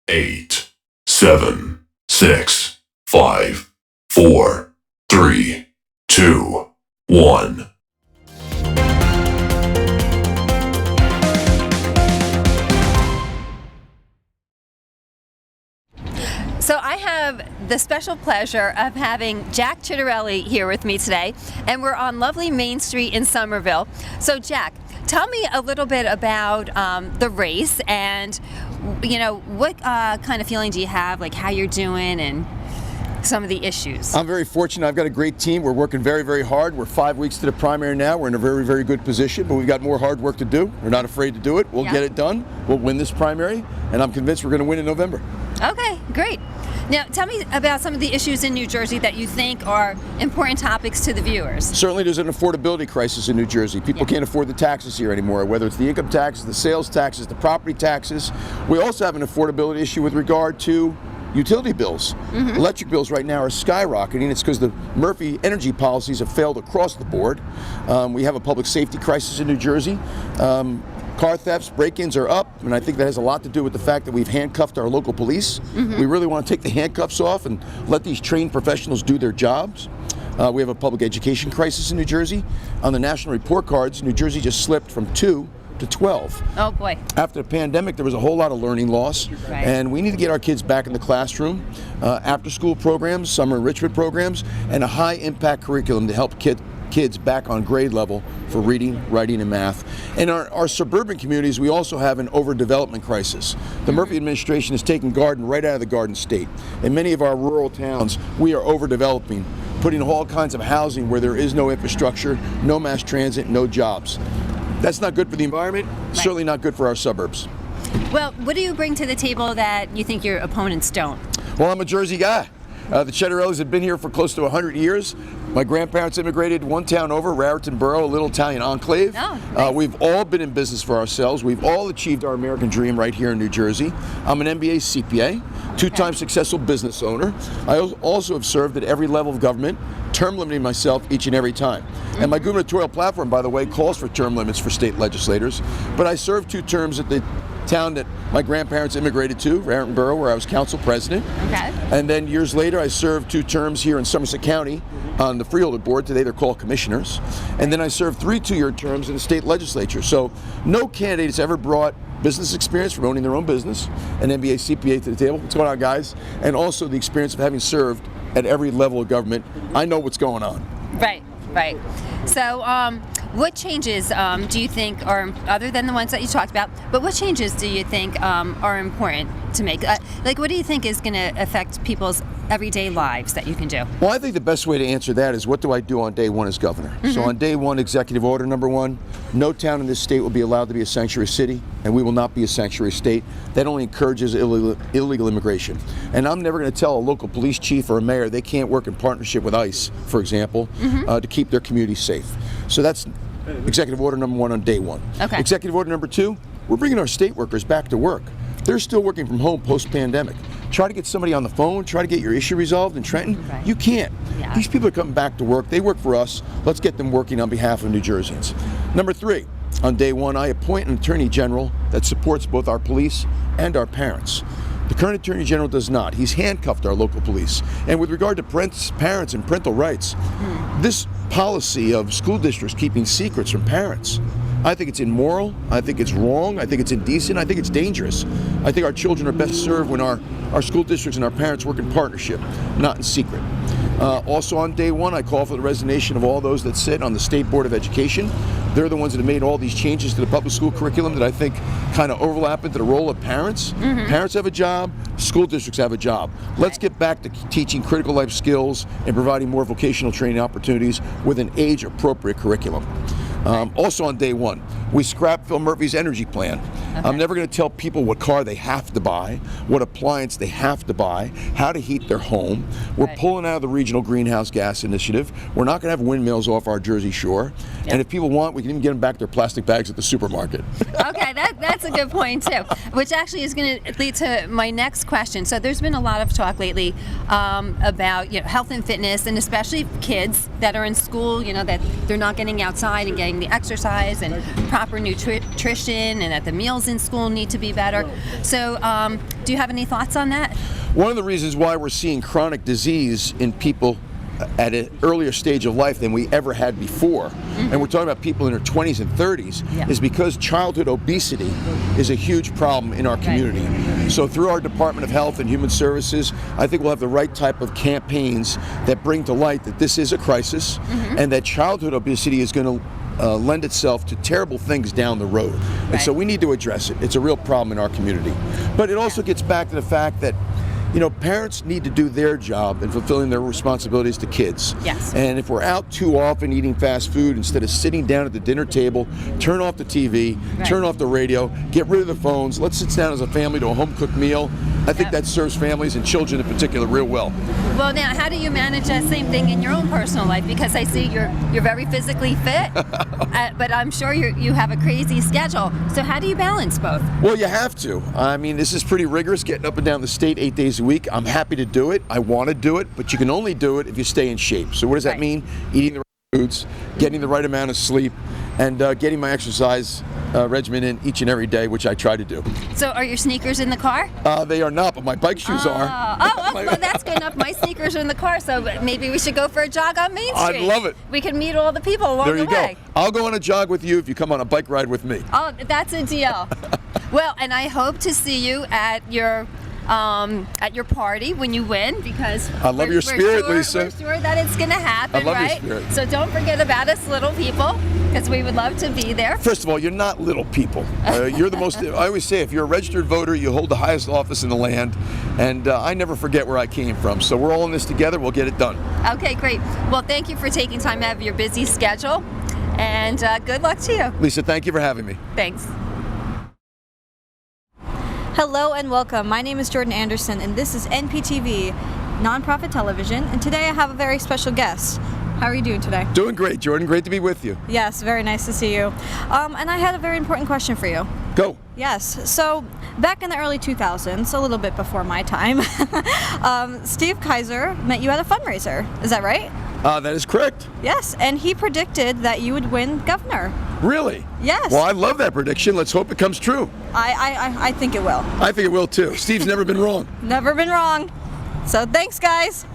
8, 7, 6, 5, 4, 3, 2, 1. So I have the special pleasure of having Jack Ciattarelli here with me today, and we're on lovely Main Street in Somerville. So Jack, tell me a little bit about the race, and what kind of feeling do you have, like how you're doing and some of the issues. I'm very fortunate. I've got a great team. We're working very, very hard. We're 5 weeks to the primary now. We're in a very, very good position, but we've got more hard work to do. We're not afraid to do it. We'll get it done. We'll win this primary, and I'm convinced we're going to win in November. Okay, great. Now, tell me about some of the issues in New Jersey that you think are important topics to the viewers. Certainly there's an affordability crisis in New Jersey. People can't afford the taxes here anymore, whether it's the income taxes, the sales taxes, the property taxes. We also have an affordability issue with regard to utility bills. Electric bills right now are skyrocketing. It's because the Murphy energy policies have failed across the board. We have a public safety crisis in New Jersey. Car thefts, break-ins are up, and I think that has a lot to do with the fact that we've handcuffed our local police. We really want to take the handcuffs off and let these trained professionals do their jobs. We have a public education crisis in New Jersey. On the national report cards, New Jersey just slipped from 2 to 12. Oh boy. After the pandemic, there was a whole lot of learning loss, and we need to get our kids back in the classroom. After-school programs, summer enrichment programs, and a high-impact curriculum to help kids back on grade level for reading, writing, and math. In our suburban communities, we also have an overdevelopment crisis. The Murphy administration is taking Garden right out of the Garden State. In many of our rural towns, we are overdeveloping, putting all kinds of housing where there is no infrastructure, no mass transit, no jobs. That's not good for the environment, certainly not good for our suburbs. Well, what do you bring to the table that you think your opponents don't? Well, I'm a Jersey guy. The Ciattarellis have been here for close to 100 years. My grandparents immigrated one town over, Raritan Borough, a little Italian enclave. Oh, nice. We've all been in business for ourselves. We've all achieved our American dream right here in New Jersey. I'm an MBA CPA, two-time successful business owner. I also have served at every level of government, term limiting myself each and every time. And my gubernatorial platform, by the way, calls for term limits for state legislators. But I served 2 terms at the town that my grandparents immigrated to, Raritan Borough, where I was council president. Okay. And then years later, I served 2 terms here in Somerset County on the Freeholder Board. Today they're called commissioners. And then I served 3 two-year terms in the state legislature. So no candidate has ever brought business experience from owning their own business, an MBA CPA to the table. What's going on, guys? And also the experience of having served at every level of government. I know what's going on. Right, right. So, what changes do you think are, other than the ones that you talked about, but what changes do you think are important to make? Like, what do you think is going to affect people's everyday lives that you can do? Well, I think the best way to answer that is, what do I do on day 1 as governor? So on day 1, executive order number 1, no town in this state will be allowed to be a sanctuary city, and we will not be a sanctuary state. That only encourages illegal immigration. And I'm never going to tell a local police chief or a mayor they can't work in partnership with ICE, for example, to keep their community safe. So that's executive order number 1 on day 1. Okay. Executive order number 2, we're bringing our state workers back to work. They're still working from home post-pandemic. Try to get somebody on the phone, try to get your issue resolved in Trenton. You can't. These people are coming back to work. They work for us. Let's get them working on behalf of New Jerseyans. Number 3, on day 1, I appoint an attorney general that supports both our police and our parents. The current Attorney General does not. He's handcuffed our local police. And with regard to parents and parental rights, this policy of school districts keeping secrets from parents, I think it's immoral, I think it's wrong, I think it's indecent, I think it's dangerous. I think our children are best served when our school districts and our parents work in partnership, not in secret. Also on day 1, I call for the resignation of all those that sit on the State Board of Education. They're the ones that have made all these changes to the public school curriculum that I think kind of overlap into the role of parents. Parents have a job, school districts have a job. Let's get back to teaching critical life skills and providing more vocational training opportunities with an age-appropriate curriculum. Also on day 1, we scrapped Phil Murphy's energy plan. I'm never going to tell people what car they have to buy, what appliance they have to buy, how to heat their home. We're pulling out of the regional greenhouse gas initiative. We're not going to have windmills off our Jersey shore. And if people want, we can even get them back their plastic bags at the supermarket. Okay, that's a good point too, which actually is going to lead to my next question. So there's been a lot of talk lately about health and fitness, and especially kids that are in school, that they're not getting outside and getting getting the exercise and proper nutrition, and that the meals in school need to be better. So do you have any thoughts on that? One of the reasons why we're seeing chronic disease in people at an earlier stage of life than we ever had before, and we're talking about people in their 20s and 30s, is because childhood obesity is a huge problem in our community. So through our Department of Health and Human Services, I think we'll have the right type of campaigns that bring to light that this is a crisis, and that childhood obesity is going to lend itself to terrible things down the road. And so we need to address it. It's a real problem in our community. But it also gets back to the fact that parents need to do their job in fulfilling their responsibilities to kids. Yes. And if we're out too often eating fast food, instead of sitting down at the dinner table, turn off the TV, turn off the radio, get rid of the phones, let's sit down as a family to a home-cooked meal. I think that serves families and children in particular real well. Well, now, how do you manage that same thing in your own personal life? Because I see you're very physically fit, but I'm sure you have a crazy schedule. So how do you balance both? Well, you have to. I mean, this is pretty rigorous, getting up and down the state 8 days a week. I'm happy to do it. I want to do it, but you can only do it if you stay in shape. So what does that mean? Eating the right foods, getting the right amount of sleep, and getting my exercise regimen in each and every day, which I try to do. So are your sneakers in the car? They are not, but my bike shoes are. Well, that's good enough. My sneakers are in the car, so maybe we should go for a jog on Main Street. I'd love it. We can meet all the people along the way. There you go. I'll go on a jog with you if you come on a bike ride with me. Oh, that's a deal. Well, and I hope to see you at your party when you win, because I love your spirit, Lisa. We're sure that it's going to happen, I love right? your spirit. So don't forget about us little people, because we would love to be there. First of all, you're not little people. You're the most, I always say, if you're a registered voter, you hold the highest office in the land, and I never forget where I came from. So we're all in this together. We'll get it done. Okay, great. Well, thank you for taking time out of your busy schedule, and good luck to you. Lisa, thank you for having me. Thanks. Hello and welcome. My name is Jordan Anderson, and this is NPTV, nonprofit television, and today I have a very special guest. How are you doing today? Doing great, Jordan. Great to be with you. Yes, very nice to see you. And I had a very important question for you. Go. Yes. So back in the early 2000s, a little bit before my time, Steve Kaiser met you at a fundraiser. Is that right? That is correct. Yes, and he predicted that you would win governor. Really? Yes. Well, I love that prediction. Let's hope it comes true. I think it will. I think it will too. Steve's never been wrong. Never been wrong. So thanks, guys.